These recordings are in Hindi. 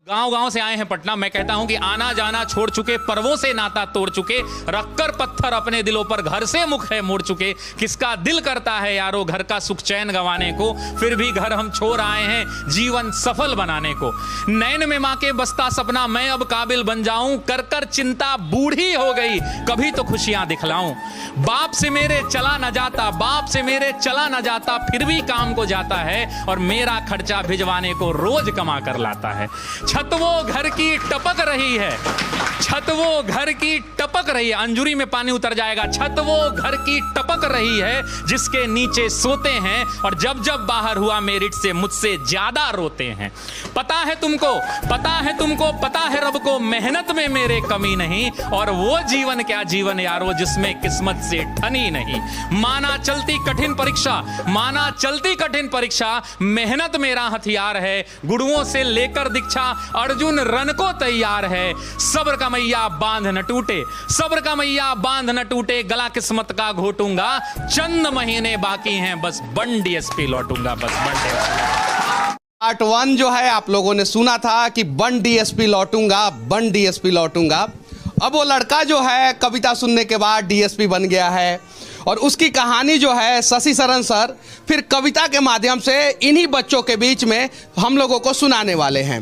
गांव गांव से आए हैं पटना। मैं कहता हूं कि आना जाना छोड़ चुके, पर्वों से नाता तोड़ चुके, रखकर पत्थर अपने दिलों पर घर से मुख है मोड़ चुके। किसका दिल करता है यारो घर का सुख चैन गंवाने को, फिर भी घर हम छोड़ आए हैं जीवन सफल बनाने को। नैन में मां के बसता सपना मैं अब काबिल बन जाऊं, कर कर चिंता बूढ़ी हो गई कभी तो खुशियां दिखलाऊं। बाप से मेरे चला न जाता, बाप से मेरे चला न जाता, फिर भी काम को जाता है और मेरा खर्चा भिजवाने को रोज कमा कर लाता है। छत वो घर की टपक रही है, छत वो घर की टपक रही है, अंजुरी में पानी उतर जाएगा। छत वो घर की टपक रही है जिसके नीचे सोते हैं और जब जब बाहर हुआ मेरिट से मुझसे ज्यादा रोते हैं। पता है तुमको, पता है तुमको, पता है रब को मेहनत में मेरे कमी नहीं, और वो जीवन क्या जीवन यारो जिसमें किस्मत से ठनी नहीं। माना चलती कठिन परीक्षा, माना चलती कठिन परीक्षा, मेहनत मेरा हथियार है, गुरुओं से लेकर दीक्षा अर्जुन रन को तैयार है। सब्र का मैया बांध न टूटे, सब्र का मैया बांध न टूटे, गला किस्मत का घोटूंगा, चंद महीने बाकी हैं बस बन डीएसपी लौटूंगा, बस बन डीएसपी। पार्ट 1 जो है आप लोगों ने सुना था कि बन डीएसपी लौटूंगा, बन डीएसपी लौटूंगा। अब वो लड़का जो है कविता सुनने के बाद डीएसपी बन गया है और उसकी कहानी जो है शशि शरण सर फिर कविता के माध्यम से इन्हीं बच्चों के बीच में हम लोगों को सुनाने वाले हैं।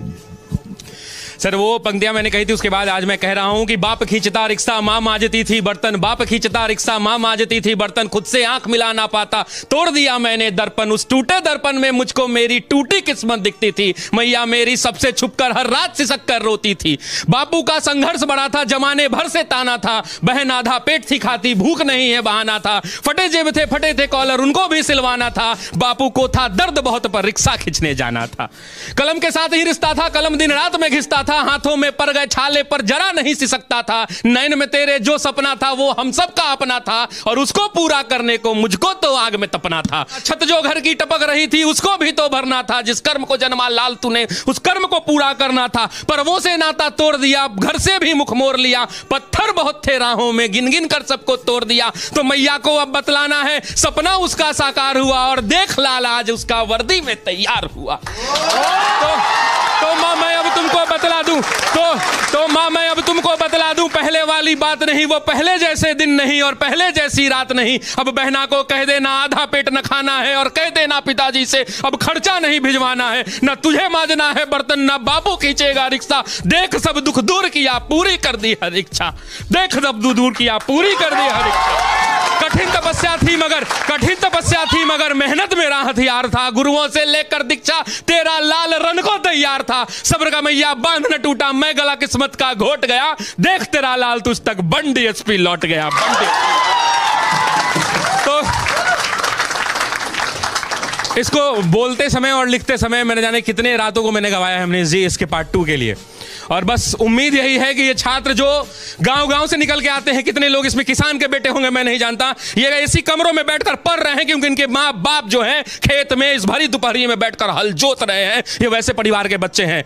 सर वो पंक्तियां मैंने कही थी, उसके बाद आज मैं कह रहा हूं कि बाप खींचता रिक्शा मां मांजती थी बर्तन, बाप खींचता रिक्शा मां मांजती थी बर्तन, खुद से आंख मिला ना पाता तोड़ दिया मैंने दर्पण, उस टूटे दर्पण में मुझको मेरी टूटी किस्मत दिखती थी, मैया मेरी सबसे छुपकर हर रात सिसक कर रोती थी। बापू का संघर्ष बड़ा था, जमाने भर से ताना था, बहन आधा पेट थी खाती, भूख नहीं है बहाना था, फटे जेब थे फटे थे कॉलर उनको भी सिलवाना था, बापू को था दर्द बहुत पर रिक्शा खींचने जाना था। कलम के साथ ही रिश्ता था, कलम दिन रात में घिसता था, हाथों में पर गए छाले पर जरा नहीं सिसकता था, नैन में तेरे जो सपना था वो हम सब का अपना था और उसको पूरा करने को मुझको तो आग में तपना था। छत जो घर की टपक रही थी उसको भी तो भरना था, जिस कर्म को जन्मा लाल तूने उस कर्म को पूरा करना था, पर्वों से नाता तोड़ दिया, घर से भी मुख मोड़ लिया, पत्थर बहुत थे राहों में गिन गिन कर सबको तोड़ दिया। तो मैया को अब बतलाना है सपना उसका साकार हुआ और देख लाल आज उसका वर्दी में तैयार हुआ। तो मां मैं अब तुमको बतला दूं, तो मां मैं अब तुमको बतला दूं, पहले वाली बात नहीं, वो पहले जैसे दिन नहीं और पहले जैसी रात नहीं। अब बहना को कह देना आधा पेट न खाना है और कह देना पिताजी से अब खर्चा नहीं भिजवाना है, न तुझे मांजना है बर्तन न बापू खींचेगा रिक्शा, देख सब दुख दूर किया पूरी कर दी हर इच्छा, देख सब दुख दूर किया पूरी कर दी हर इच्छा। कठिन तपस्या थी मगर, कठिन तपस्या थी मगर मेहनत मेरा हथियार था, गुरुओं से लेकर दीक्षा तेरा लाल रन को तैयार था, सब्र का मैया बांध न टूटा मैं गला किस्मत का घोट गया, देख तेरा लाल तुझ तक बन डीएसपी लौट गया, बन डीएसपी। तो इसको बोलते समय और लिखते समय मैंने जाने कितने रातों को मैंने गवाया है हमने जी इसके पार्ट 2 के लिए। और बस उम्मीद यही है कि ये छात्र जो गांव-गांव से निकल के आते हैं, कितने लोग इसमें किसान के बेटे होंगे मैं नहीं जानता, ये इसी कमरों में बैठकर पढ़ रहे हैं क्योंकि इनके माँ बाप जो हैं खेत में इस भरी दोपहरी में बैठकर हल जोत रहे हैं, ये वैसे परिवार के बच्चे हैं।